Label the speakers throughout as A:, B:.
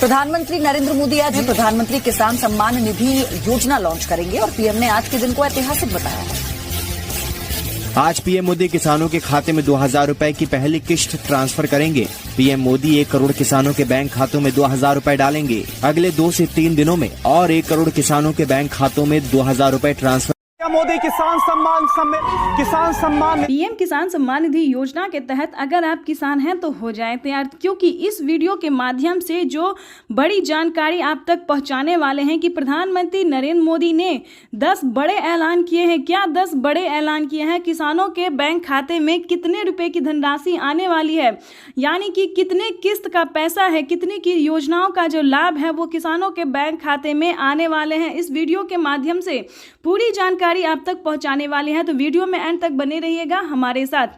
A: प्रधानमंत्री नरेंद्र मोदी आज प्रधानमंत्री किसान सम्मान निधि योजना लॉन्च करेंगे और पीएम ने आज के दिन को ऐतिहासिक बताया है।
B: आज पीएम मोदी किसानों के खाते में 2000 रुपए की पहली किश्त ट्रांसफर करेंगे। पीएम मोदी 1 करोड़ किसानों के बैंक खातों में 2000 रुपए डालेंगे। अगले 2 से 3 दिनों में और 1 करोड़ किसानों के बैंक खातों में 2000 रुपए ट्रांसफर।
C: मोदी किसान सम्मान
D: पीएम किसान सम्मान निधि योजना के तहत अगर आप किसान हैं तो हो जाए तैयार, क्योंकि इस वीडियो के माध्यम से जो बड़ी जानकारी आप तक पहुंचाने वाले हैं कि प्रधानमंत्री नरेंद्र मोदी ने 10 बड़े ऐलान किए हैं। क्या 10 बड़े ऐलान किए हैं? किसानों के बैंक खाते में कितने रुपए की धनराशि आने वाली है, यानी कि कितने किस्त का पैसा है, कितनी की योजनाओं का जो लाभ है वो किसानों के बैंक खाते में आने वाले हैं। इस वीडियो के माध्यम से पूरी जानकारी आप तक पहुंचाने वाले हैं, तो वीडियो में एंड तक बने रहिएगा हमारे साथ।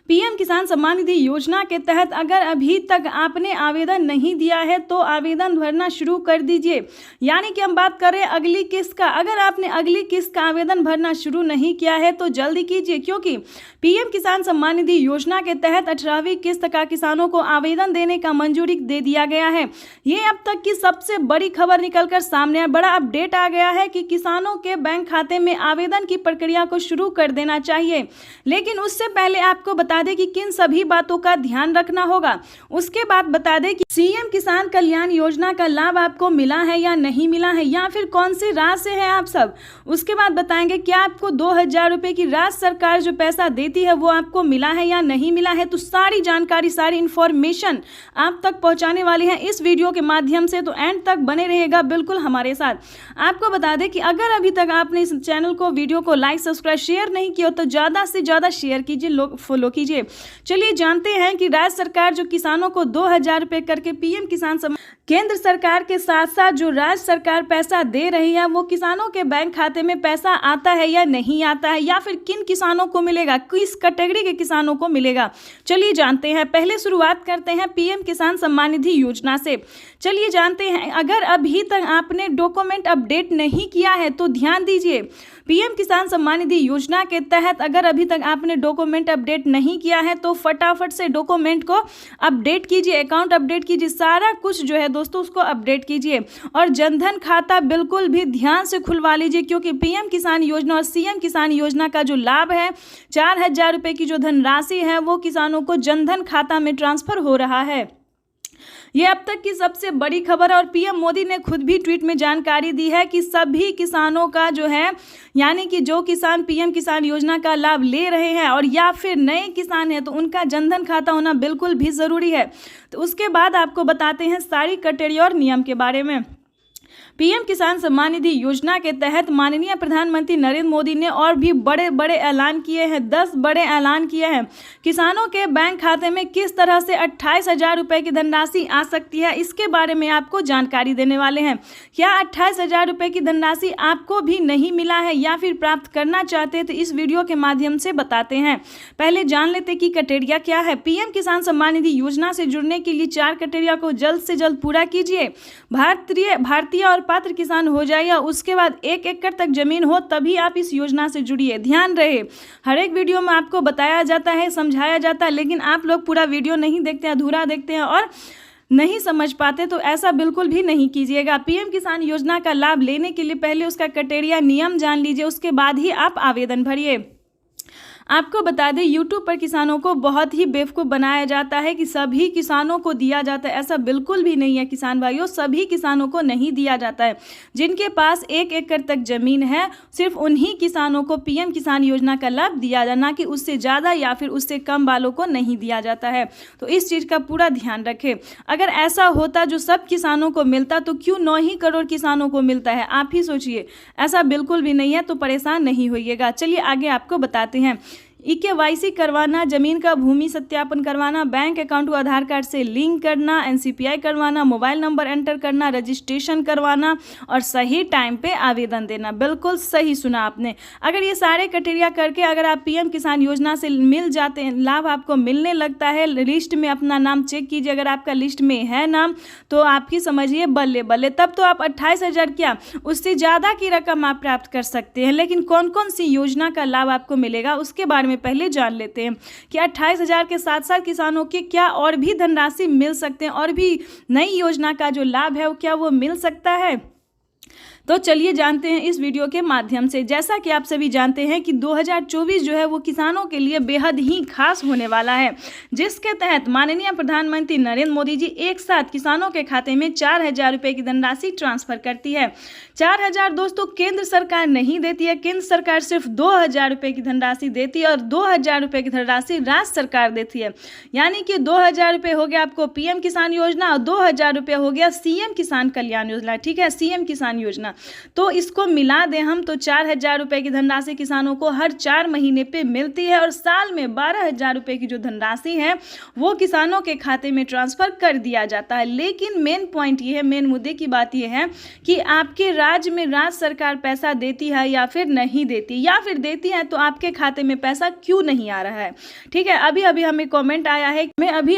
D: पीएम किसान सम्मान निधि योजना के तहत अगर अभी तक आपने आवेदन नहीं दिया है तो आवेदन भरना शुरू कर दीजिए। यानी कि हम बात करें अगली किस्त का, अगर आपने अगली किस्त का आवेदन भरना शुरू नहीं किया है तो जल्दी कीजिए, क्योंकि पीएम किसान सम्मान निधि योजना के तहत 18वीं किस्त का किसानों को आवेदन देने का मंजूरी दे दिया गया है। ये अब तक की सबसे बड़ी खबर निकलकर सामने है। बड़ा अपडेट आ गया है कि किसानों के बैंक खाते में आवेदन की प्रक्रिया को शुरू कर देना चाहिए। लेकिन उससे पहले आपको बता दें कि किन सभी बातों का ध्यान रखना होगा। उसके बाद बता दें कि सीएम किसान कल्याण योजना का लाभ आपको मिला है या नहीं मिला है, या फिर कौन सी राज्य से है आप सब। उसके बाद बताएंगे क्या आपको 2000 रुपए की राज्य सरकार जो पैसा देती है वो आपको मिला है या नहीं मिला है। तो सारी जानकारी, सारी इंफॉर्मेशन आप तक पहुंचाने वाली है इस वीडियो के माध्यम से, तो एंड तक बने रहेगा बिल्कुल हमारे साथ। आपको बता दें कि अगर अभी तक आपने इस चैनल को, वीडियो को लाइक, सब्सक्राइब, शेयर नहीं किया तो ज्यादा से ज्यादा शेयर कीजिए, फॉलो कीजिए। चलिए जानते हैं कि राज्य सरकार जो किसानों को 2000 रुपए करके पीएम किसान सम्मान, केंद्र सरकार के साथ साथ जो राज्य सरकार पैसा दे रही है वो किसानों के बैंक खाते में पैसा आता है या नहीं आता है, या फिर किन किसानों को मिलेगा, किस कैटेगरी के किसानों को मिलेगा। चलिए जानते हैं। पहले शुरुआत करते हैं पीएम किसान सम्मान निधि योजना से। चलिए जानते हैं, अगर अभी तक आपने डॉक्यूमेंट अपडेट नहीं किया है तो ध्यान दीजिए। पीएम किसान सम्मान निधि योजना के तहत अगर अभी तक आपने डॉक्यूमेंट अपडेट नहीं किया है तो फटाफट से डॉक्यूमेंट को अपडेट कीजिए, अकाउंट अपडेट कीजिए, सारा कुछ जो है दोस्तों उसको अपडेट कीजिए। और जनधन खाता बिल्कुल भी ध्यान से खुलवा लीजिए, क्योंकि पीएम किसान योजना और सीएम किसान योजना का जो लाभ है 4000 रुपए की जो धनराशि है वो किसानों को जनधन खाता में ट्रांसफर हो रहा है। ये अब तक की सबसे बड़ी खबर है और पीएम मोदी ने खुद भी ट्वीट में जानकारी दी है कि सभी किसानों का जो है, यानी कि जो किसान पीएम किसान योजना का लाभ ले रहे हैं और या फिर नए किसान हैं तो उनका जनधन खाता होना बिल्कुल भी ज़रूरी है। तो उसके बाद आपको बताते हैं सारी कैटेगरी और नियम के बारे में। पीएम किसान सम्मान निधि योजना के तहत माननीय प्रधानमंत्री नरेंद्र मोदी ने और भी बड़े बड़े ऐलान किए हैं, 10 बड़े ऐलान किए हैं। किसानों के बैंक खाते में किस तरह से 28,000 रुपए की धनराशि आ सकती है, इसके बारे में आपको जानकारी देने वाले हैं। क्या 28,000 रुपए की धनराशि आपको भी नहीं मिला है या फिर प्राप्त करना चाहते हैं तो इस वीडियो के माध्यम से बताते हैं। पहले जान लेते कि क्राइटेरिया क्या है। पीएम किसान सम्मान निधि योजना से जुड़ने के लिए 4 क्राइटेरिया को जल्द से जल्द पूरा कीजिए। भारतीय और पात्र किसान हो जाए या उसके बाद 1 एकड़ तक जमीन हो तभी आप इस योजना से जुड़िए। ध्यान रहे, हर एक वीडियो में आपको बताया जाता है, समझाया जाता है, लेकिन आप लोग पूरा वीडियो नहीं देखते हैं, अधूरा देखते हैं और नहीं समझ पाते, तो ऐसा बिल्कुल भी नहीं कीजिएगा। पीएम किसान योजना का लाभ लेने के लिए पहले उसका क्राइटेरिया, नियम जान लीजिए, उसके बाद ही आप आवेदन भरिए। आपको बता दें YouTube पर किसानों को बहुत ही बेवकूफ़ बनाया जाता है कि सभी किसानों को दिया जाता है। ऐसा बिल्कुल भी नहीं है किसान भाइयों, सभी किसानों को नहीं दिया जाता है। जिनके पास 1 एकड़ तक ज़मीन है सिर्फ उन्हीं किसानों को पीएम किसान योजना का लाभ दिया जाए, ना कि उससे ज़्यादा या फिर उससे कम वालों को नहीं दिया जाता है। तो इस चीज़ का पूरा ध्यान रखें। अगर ऐसा होता जो सब किसानों को मिलता तो क्यों 9 ही करोड़ किसानों को मिलता है, आप ही सोचिए। ऐसा बिल्कुल भी नहीं है, तो परेशान नहीं होइएगा। चलिए आगे आपको बताते हैं। EKYC करवाना, जमीन का भूमि सत्यापन करवाना, बैंक अकाउंट को आधार कार्ड से लिंक करना, NCPI करवाना, मोबाइल नंबर एंटर करना, रजिस्ट्रेशन करवाना और सही टाइम पे आवेदन देना। बिल्कुल सही सुना आपने। अगर ये सारे क्राइटेरिया करके अगर आप पीएम किसान योजना से मिल जाते हैं, लाभ आपको मिलने लगता है, लिस्ट में अपना नाम चेक कीजिए, अगर आपका लिस्ट में है नाम तो आपकी समझिए बल्ले बल्ले, तब तो आप 28,000 क्या उससे ज़्यादा की रकम आप प्राप्त कर सकते हैं। लेकिन कौन कौन सी योजना का लाभ आपको मिलेगा उसके बारे बारे में पहले जान लेते हैं कि 28,000 के साथ साथ किसानों के क्या और भी धनराशि मिल सकते हैं और भी नई योजना का जो लाभ है क्या वो मिल सकता है। तो चलिए जानते हैं इस वीडियो के माध्यम से। जैसा कि आप सभी जानते हैं कि 2024 जो है वो किसानों के लिए बेहद ही खास होने वाला है, जिसके तहत माननीय प्रधानमंत्री नरेंद्र मोदी जी एक साथ किसानों के खाते में 4,000 रुपये की धनराशि ट्रांसफर करती है। 4,000 दोस्तों केंद्र सरकार नहीं देती है, केंद्र सरकार सिर्फ 2,000 रुपये की धनराशि देती है और 2,000 रुपये की धनराशि राज्य सरकार देती है। यानी कि 2,000 रुपये हो गया आपको पीएम किसान योजना और 2,000 रुपये हो गया सीएम किसान कल्याण योजना। ठीक है, सीएम किसान योजना। तो इसको मिला दें हम तो 4,000 रुपये की धनराशि किसानों को हर 4 महीने पे मिलती है और साल में 12,000 रुपये की जो धनराशि है वो किसानों के खाते में ट्रांसफर कर दिया जाता है। लेकिन मेन पॉइंट ये है, मेन मुद्दे की बात ये है कि आपके राज्य में राज्य सरकार पैसा देती है या फिर नहीं देती, या फिर देती है तो आपके खाते में पैसा क्यों नहीं आ रहा है। ठीक है, अभी अभी हमें कमेंट आया है,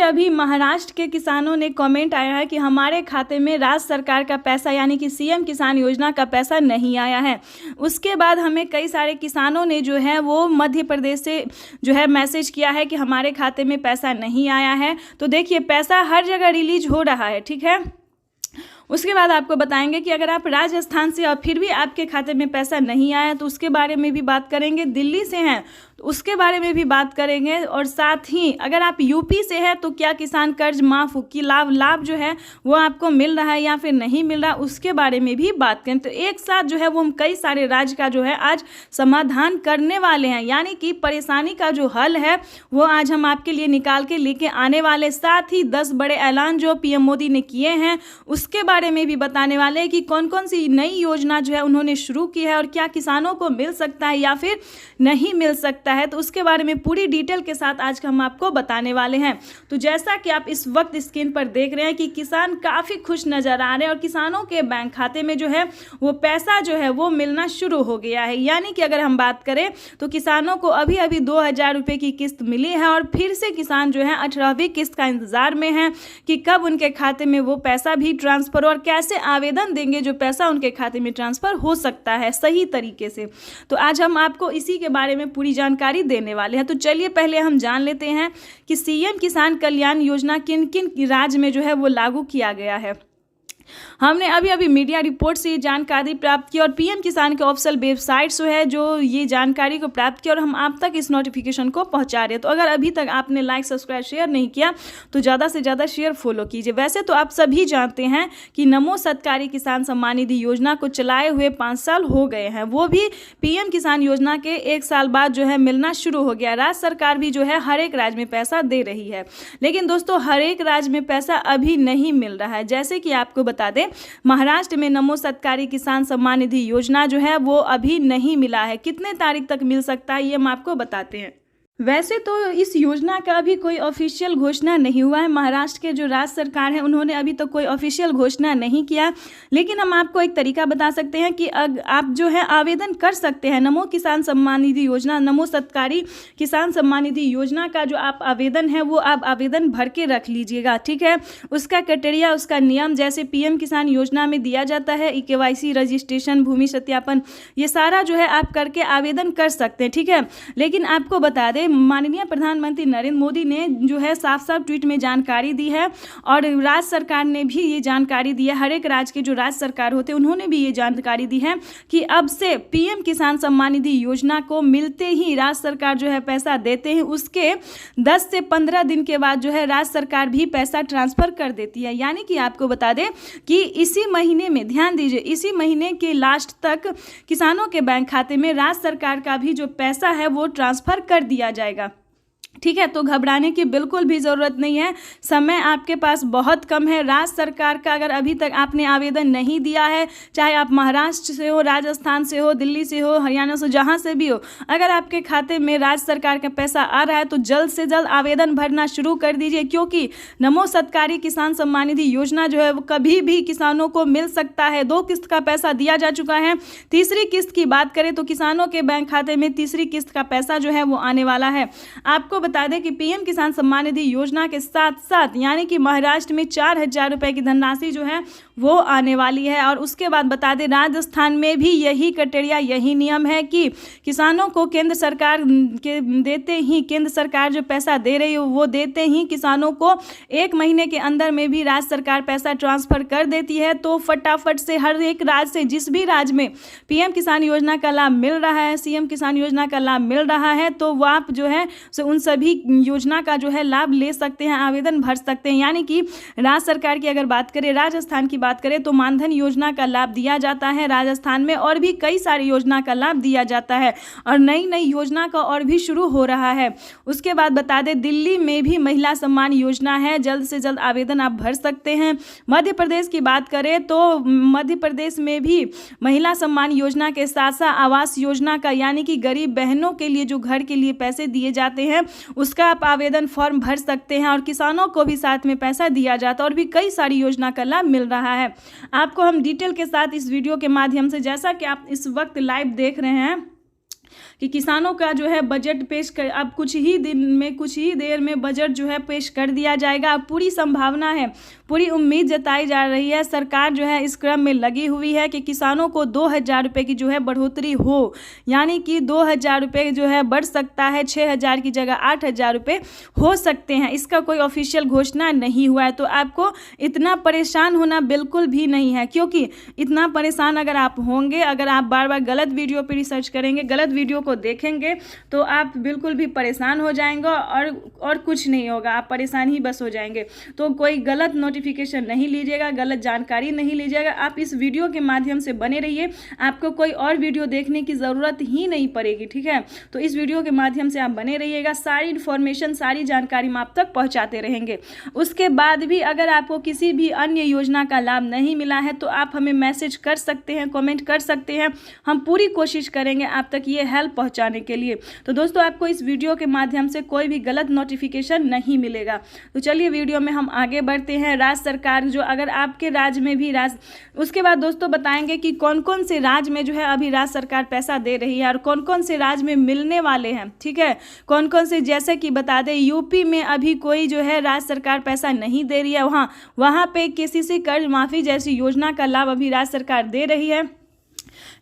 D: अभी महाराष्ट्र के किसानों ने कमेंट आया है कि हमारे खाते में राज्य सरकार का पैसा यानी कि सीएम किसान योजना का पैसा नहीं आया है। उसके बाद हमें कई सारे किसानों ने जो है वो मध्य प्रदेश से जो है मैसेज किया है कि हमारे खाते में पैसा नहीं आया है। तो देखिए पैसा हर जगह रिलीज हो रहा है। ठीक है, उसके बाद आपको बताएंगे कि अगर आप राजस्थान से और फिर भी आपके खाते में पैसा नहीं आया तो उसके बारे में भी बात करेंगे। दिल्ली से हैं तो उसके बारे में भी बात करेंगे और साथ ही अगर आप यूपी से हैं तो क्या किसान कर्ज माफ की लाभ जो है वो आपको मिल रहा है या फिर नहीं मिल रहा, उसके बारे में भी बात करें। तो एक साथ जो है वो हम कई सारे राज्य का जो है आज समाधान करने वाले हैं, यानी कि परेशानी का जो हल है वो आज हम आपके लिए निकाल के लेके आने वाले। साथ ही 10 बड़े ऐलान जो पीएम मोदी ने किए हैं उसके बारे में भी बताने वाले हैं कि कौन कौन सी नई योजना जो है उन्होंने शुरू की है और क्या किसानों को मिल सकता है या फिर नहीं मिल सकता है। तो उसके बारे में पूरी डिटेल के साथ आज हम आपको बताने वाले हैं। तो जैसा कि आप इस वक्त स्क्रीन पर देख रहे हैं कि किसान काफ़ी खुश नज़र आ रहे हैं और किसानों के बैंक खाते में जो है वो पैसा जो है वो मिलना शुरू हो गया है। यानी कि अगर हम बात करें तो किसानों को अभी अभी 2,000 रुपये की किस्त मिली है और फिर से किसान जो है 18वीं किस्त का इंतज़ार में है कि कब उनके खाते में वो पैसा भी ट्रांसफ़र और कैसे आवेदन देंगे जो पैसा उनके खाते में ट्रांसफ़र हो सकता है सही तरीके से। तो आज हम आपको इसी के बारे में पूरी जानकारी देने वाले हैं। तो चलिए पहले हम जान लेते हैं कि सीएम किसान कल्याण योजना किन किन राज्य में जो है वो लागू किया गया है। हमने अभी अभी मीडिया रिपोर्ट से ये जानकारी प्राप्त की और पीएम किसान के ऑफिशियल वेबसाइट से है जो ये जानकारी को प्राप्त किया और हम आप तक इस नोटिफिकेशन को पहुंचा रहे हैं। तो अगर अभी तक आपने लाइक सब्सक्राइब शेयर नहीं किया तो ज़्यादा से ज़्यादा शेयर फॉलो कीजिए। वैसे तो आप सभी जानते हैं कि नमो सत्कारी किसान सम्मान निधि योजना को चलाए हुए 5 साल हो गए हैं, वो भी पीएम किसान योजना के 1 साल बाद जो है मिलना शुरू हो गया। राज्य सरकार भी जो है हर एक राज्य में पैसा दे रही है, लेकिन दोस्तों हर एक राज्य में पैसा अभी नहीं मिल रहा है। जैसे कि आपको बता दें महाराष्ट्र में नमो सत्कारी किसान सम्मान निधि योजना जो है वो अभी नहीं मिला है। कितने तारीख तक मिल सकता है ये हम आपको बताते हैं। वैसे तो इस योजना का अभी कोई ऑफिशियल घोषणा नहीं हुआ है। महाराष्ट्र के जो राज्य सरकार है उन्होंने अभी तक कोई ऑफिशियल घोषणा नहीं किया, लेकिन हम आपको एक तरीका बता सकते हैं कि आप जो है आवेदन कर सकते हैं नमो किसान सम्मान निधि योजना, नमो सत्कारी किसान सम्मान निधि योजना का जो आप आवेदन है वो आप आवेदन भर के रख लीजिएगा। ठीक है, उसका क्राइटेरिया, उसका नियम जैसे पीएम किसान योजना में दिया जाता है KYC रजिस्ट्रेशन, भूमि सत्यापन, ये सारा जो है आप करके आवेदन कर सकते हैं। ठीक है, लेकिन आपको बता दें माननीय प्रधानमंत्री नरेंद्र मोदी ने जो है साफ साफ ट्वीट में जानकारी दी है और राज्य सरकार ने भी ये जानकारी दी है। हर एक राज्य के जो राज्य सरकार होते हैं उन्होंने भी ये जानकारी दी है कि अब से पीएम किसान सम्मान निधि योजना को मिलते ही राज्य सरकार जो है पैसा देते हैं, उसके 10 से 15 दिन के बाद जो है राज्य सरकार भी पैसा ट्रांसफर कर देती है। यानी कि आपको बता दें कि इसी महीने में, ध्यान दीजिए, इसी महीने के लास्ट तक किसानों के बैंक खाते में राज्य सरकार का भी जो पैसा है वो ट्रांसफर कर दिया जाएगा। ठीक है, तो घबराने की बिल्कुल भी ज़रूरत नहीं है, समय आपके पास बहुत कम है। राज्य सरकार का अगर अभी तक आपने आवेदन नहीं दिया है, चाहे आप महाराष्ट्र से हो, राजस्थान से हो, दिल्ली से हो, हरियाणा से, जहाँ से भी हो, अगर आपके खाते में राज्य सरकार का पैसा आ रहा है तो जल्द से जल्द आवेदन भरना शुरू कर दीजिए, क्योंकि नमो सत्कारी किसान सम्मान निधि योजना जो है वो कभी भी किसानों को मिल सकता है। 2 किस्त का पैसा दिया जा चुका है, तीसरी किस्त की बात करें तो किसानों के बैंक खाते में तीसरी किस्त का पैसा जो है वो आने वाला है। आपको आपको बता दें कि पीएम किसान सम्मान निधि योजना के साथ साथ यानी कि महाराष्ट्र में 4,000 रुपए की धनराशि जो है वो आने वाली है। और उसके बाद बता दें राजस्थान में भी यही क्राइटेरिया, यही नियम है कि किसानों को केंद्र सरकार के देते ही, केंद्र सरकार जो पैसा दे रही है वो देते ही किसानों को 1 महीने के अंदर में भी राज्य सरकार पैसा ट्रांसफर कर देती है। तो फटाफट से हर एक राज्य से, जिस भी राज्य में पीएम किसान योजना का लाभ मिल रहा है, सीएम किसान योजना का लाभ मिल रहा है, तो वो आप जो है उन सभी योजना का जो है लाभ ले सकते हैं, आवेदन भर सकते हैं। यानी कि राज्य सरकार की अगर बात करें, राजस्थान की बात करें तो मानधन योजना का लाभ दिया जाता है राजस्थान में, और भी कई सारी योजना का लाभ दिया जाता है और नई नई योजना का और भी शुरू हो रहा है। उसके बाद बता दें दिल्ली में भी महिला सम्मान योजना है, जल्द से जल्द आवेदन आप भर सकते हैं। मध्य प्रदेश की बात करें तो मध्य प्रदेश में भी महिला सम्मान योजना के साथ साथ आवास योजना का, यानी कि गरीब बहनों के लिए जो घर के लिए पैसे दिए जाते हैं उसका आप आवेदन फॉर्म भर सकते हैं और किसानों को भी साथ में पैसा दिया जाता है और भी कई सारी योजना का लाभ मिल रहा है। आपको हम डिटेल के साथ इस वीडियो के माध्यम से, जैसा कि आप इस वक्त लाइव देख रहे हैं कि किसानों का जो है बजट पेश कर, अब कुछ ही दिन में, कुछ ही देर में बजट जो है पेश कर दिया जाएगा। अब पूरी संभावना है, पूरी उम्मीद जताई जा रही है, सरकार जो है इस क्रम में लगी हुई है कि किसानों को 2,000 रुपये की जो है बढ़ोतरी हो, यानी कि 2,000 रुपये जो है बढ़ सकता है, 6,000 की जगह 8,000 रुपये हो सकते हैं। इसका कोई ऑफिशियल घोषणा नहीं हुआ है, तो आपको इतना परेशान होना बिल्कुल भी नहीं है, क्योंकि इतना परेशान अगर आप होंगे, अगर आप बार बार गलत वीडियो पर रिसर्च करेंगे, गलत वीडियो को देखेंगे, तो आप बिल्कुल भी परेशान हो जाएंगे और कुछ नहीं होगा, आप परेशान ही बस हो जाएंगे। तो कोई गलत नोटिफिकेशन नहीं लीजिएगा, गलत जानकारी नहीं लीजिएगा, आप इस वीडियो के माध्यम से बने रहिए, आपको कोई और वीडियो देखने की ज़रूरत ही नहीं पड़ेगी, ठीक है। तो इस वीडियो के माध्यम से आप बने रहिएगा, सारी इन्फॉर्मेशन, सारी जानकारी हम आप तक पहुँचाते रहेंगे। उसके बाद भी अगर आपको किसी भी अन्य योजना का लाभ नहीं मिला है तो आप हमें मैसेज कर सकते हैं, कमेंट कर सकते हैं, हम पूरी कोशिश करेंगे आप तक ये हेल्प पहुंचाने के लिए। तो दोस्तों आपको इस वीडियो के माध्यम से कोई भी गलत नोटिफिकेशन नहीं मिलेगा। तो चलिए वीडियो में हम आगे बढ़ते हैं। राज्य सरकार जो, अगर आपके राज्य में भी उसके बाद दोस्तों बताएंगे कि कौन कौन से राज्य में जो है अभी राज्य सरकार पैसा दे रही है और कौन कौन से राज्य में मिलने वाले हैं, ठीक है, कौन कौन से, जैसे कि बता दें यूपी में अभी कोई जो है राज्य सरकार पैसा नहीं दे रही है, वहाँ पे केसीसी कर्ज माफी जैसी योजना का लाभ अभी राज्य सरकार दे रही है।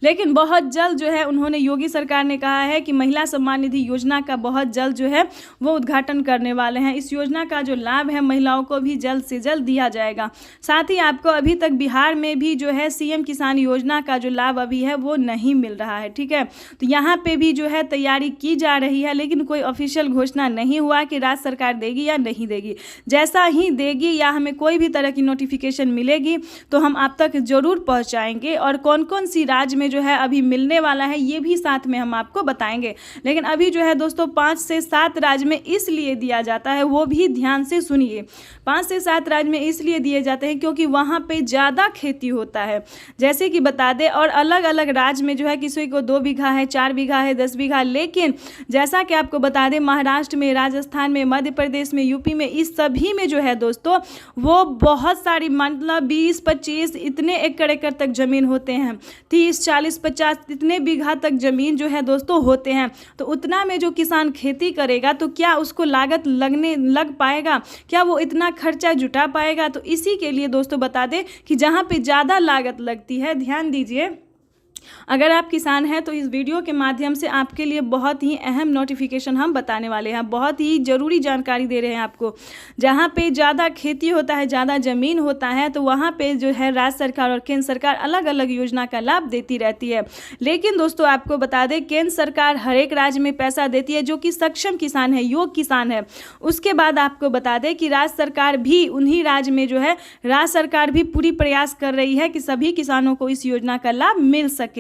D: लेकिन बहुत जल्द जो है उन्होंने, योगी सरकार ने कहा है कि महिला सम्मान निधि योजना का बहुत जल्द जो है वो उद्घाटन करने वाले हैं। इस योजना का जो लाभ है महिलाओं को भी जल्द से जल्द दिया जाएगा। साथ ही आपको अभी तक बिहार में भी जो है सीएम किसान योजना का जो लाभ अभी है वो नहीं मिल रहा है, ठीक है। तो यहाँ पे भी जो है तैयारी की जा रही है, लेकिन कोई ऑफिशियल घोषणा नहीं हुआ कि राज्य सरकार देगी या नहीं देगी। जैसा ही देगी या हमें कोई भी तरह की नोटिफिकेशन मिलेगी तो हम आप तक जरूर पहुँचाएंगे, और कौन कौन सी राज्य में जो है अभी मिलने वाला है ये भी साथ में हम आपको बताएंगे। लेकिन अभी जो है दोस्तों 5 से 7 राज्य में इसलिए दिया जाता है, वो भी ध्यान से सुनिए, 5 से 7 राज्य में इसलिए दिए जाते हैं क्योंकि वहाँ पे ज़्यादा खेती होता है, जैसे कि बता दें। और अलग अलग राज्य में जो है किसी को 2 बीघा है, 4 बीघा है, 10 बीघा, लेकिन जैसा कि आपको बता दें महाराष्ट्र में, राजस्थान में, मध्य प्रदेश में, यूपी में, इस सभी में जो है दोस्तों वो बहुत सारी, मतलब 20-25 इतने एकड़ तक जमीन होते हैं, 30-40-50 इतने बीघा तक जमीन जो है दोस्तों होते हैं। तो उतना में जो किसान खेती करेगा तो क्या उसको लागत लग पाएगा, क्या वो इतना खर्चा जुटा पाएगा? तो इसी के लिए दोस्तों बता दें कि जहाँ पे ज़्यादा लागत लगती है, ध्यान दीजिए, अगर आप किसान हैं तो इस वीडियो के माध्यम से आपके लिए बहुत ही अहम नोटिफिकेशन हम बताने वाले हैं, बहुत ही ज़रूरी जानकारी दे रहे हैं आपको। जहां पे ज़्यादा खेती होता है, ज़्यादा ज़मीन होता है, तो वहां पे जो है राज्य सरकार और केंद्र सरकार अलग अलग योजना का लाभ देती रहती है। लेकिन दोस्तों आपको बता दें केंद्र सरकार हर एक राज्य में पैसा देती है जो कि सक्षम किसान है, योग्य किसान है। उसके बाद आपको बता दें कि राज्य सरकार भी, उन्हीं राज्य में जो है राज्य सरकार भी पूरी प्रयास कर रही है कि सभी किसानों को इस योजना का लाभ मिल सके।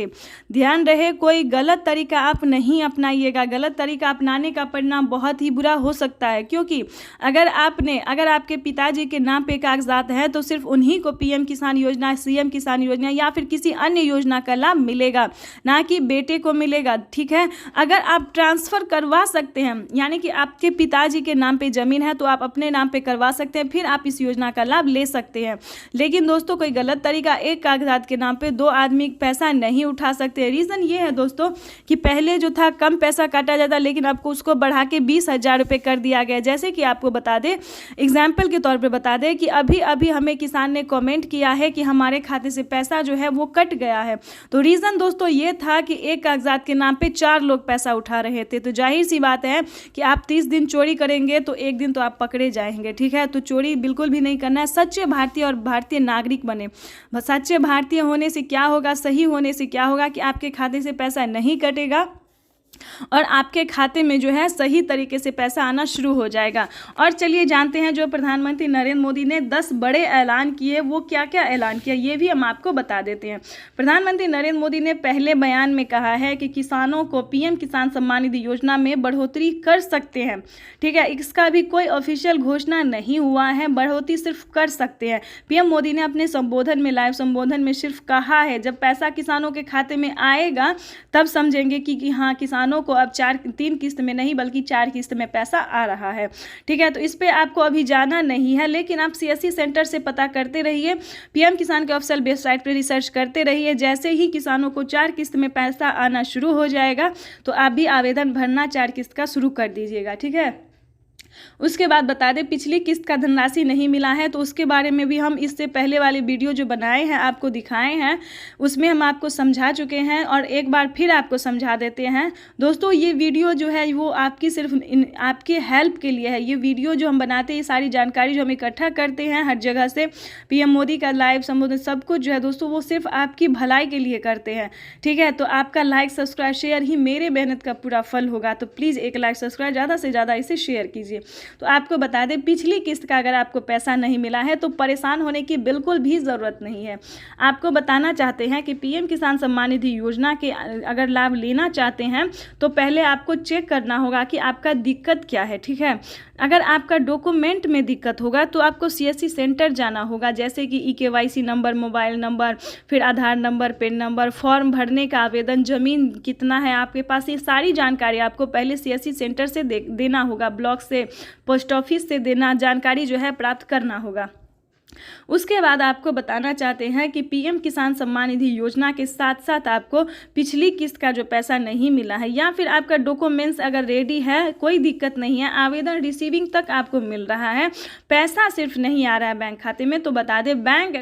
D: ध्यान रहे कोई गलत तरीका आप नहीं अपनाइएगा, गलत तरीका अपनाने का परिणाम बहुत ही बुरा हो सकता है, क्योंकि अगर आपके पिताजी के नाम पे कागजात हैं तो सिर्फ उन्हीं को पीएम किसान योजना, सीएम किसान योजना या फिर किसी अन्य योजना का लाभ मिलेगा, ना कि बेटे को मिलेगा, ठीक है। अगर आप ट्रांसफर करवा सकते हैं, यानी कि आपके पिताजी के नाम पे जमीन है तो आप अपने नाम पे करवा सकते हैं, फिर आप इस योजना का लाभ ले सकते हैं। लेकिन दोस्तों कोई गलत तरीका, एक कागजात के नाम पे 2 आदमी पैसा नहीं नहीं उठा सकते। रीज़न ये है दोस्तों कि पहले जो था कम पैसा काटा जाता, लेकिन आपको उसको बढ़ा के 20,000 रुपये कर दिया गया। जैसे कि आपको बता दें, एग्जाम्पल के तौर पर बता दें कि अभी अभी हमें किसान ने कमेंट किया है कि हमारे खाते से पैसा जो है वो कट गया है। तो रीज़न दोस्तों ये था कि एक कागजात के नाम पे 4 लोग पैसा उठा रहे थे। तो जाहिर सी बात है कि आप 30 दिन चोरी करेंगे तो एक दिन तो आप पकड़े जाएंगे, ठीक है। तो चोरी बिल्कुल भी नहीं करना है। सच्चे भारतीय और भारतीय नागरिक बने। सच्चे भारतीय होने से क्या होगा, सही होने से क्या होगा कि आपके खाते से पैसा नहीं कटेगा और आपके खाते में जो है सही तरीके से पैसा आना शुरू हो जाएगा। और चलिए जानते हैं जो प्रधानमंत्री नरेंद्र मोदी ने 10 बड़े ऐलान किए, वो क्या क्या ऐलान किया ये भी हम आपको बता देते हैं। प्रधानमंत्री नरेंद्र मोदी ने पहले बयान में कहा है कि किसानों को पीएम किसान सम्मान निधि योजना में बढ़ोतरी कर सकते हैं, ठीक है। इसका भी कोई ऑफिशियल घोषणा नहीं हुआ है, बढ़ोतरी सिर्फ कर सकते हैं। पीएम मोदी ने अपने संबोधन में, लाइव संबोधन में सिर्फ कहा है जब पैसा किसानों के खाते में आएगा तब समझेंगे कि हाँ किसानों को अब 3 किस्त में नहीं बल्कि 4 किस्त में पैसा आ रहा है, ठीक है। तो इस पे आपको अभी जाना नहीं है, लेकिन आप सीएससी सेंटर से पता करते रहिए, पीएम किसान के ऑफिशियल वेबसाइट पर रिसर्च करते रहिए। जैसे ही किसानों को 4 किस्त में पैसा आना शुरू हो जाएगा तो आप भी आवेदन भरना 4 किस्त का शुरू कर दीजिएगा, ठीक है। उसके बाद बता दें पिछली किस्त का धनराशि नहीं मिला है तो उसके बारे में भी हम इससे पहले वाले वीडियो जो बनाए हैं आपको दिखाए हैं, उसमें हम आपको समझा चुके हैं और एक बार फिर आपको समझा देते हैं। दोस्तों ये वीडियो जो है वो आपकी सिर्फ आपके हेल्प के लिए है। ये वीडियो जो हम बनाते हैं, ये सारी जानकारी जो हम इकट्ठा करते हैं हर जगह से, पीएम मोदी का लाइव संबोधन सब कुछ जो है दोस्तों वो सिर्फ आपकी भलाई के लिए करते हैं, ठीक है। तो आपका लाइक सब्सक्राइब शेयर ही मेरे मेहनत का पूरा फल होगा। तो प्लीज़ एक लाइक सब्सक्राइब ज़्यादा से ज़्यादा इसे शेयर कीजिए। तो आपको बता दें पिछली किस्त का अगर आपको पैसा नहीं मिला है तो परेशान होने की बिल्कुल भी ज़रूरत नहीं है। आपको बताना चाहते हैं कि पीएम किसान सम्मान निधि योजना के अगर लाभ लेना चाहते हैं तो पहले आपको चेक करना होगा कि आपका दिक्कत क्या है, ठीक है। अगर आपका डॉक्यूमेंट में दिक्कत होगा तो आपको सीएससी सेंटर जाना होगा, जैसे कि ईकेवाईसी नंबर, मोबाइल नंबर, फिर आधार नंबर, पेन नंबर, फॉर्म भरने का आवेदन, ज़मीन कितना है आपके पास, ये सारी जानकारी आपको पहले सीएससी सेंटर से देना होगा, ब्लॉक से, पोस्ट ऑफिस से देना, जानकारी जो है प्राप्त करना होगा। उसके बाद आपको बताना चाहते हैं कि पीएम किसान सम्मान निधि योजना के साथ साथ आपको पिछली किस्त का जो पैसा नहीं मिला है या फिर आपका डॉक्यूमेंट्स अगर रेडी है, कोई दिक्कत नहीं है, आवेदन रिसीविंग तक आपको मिल रहा है, पैसा सिर्फ नहीं आ रहा है बैंक खाते में, तो बता दें बैंक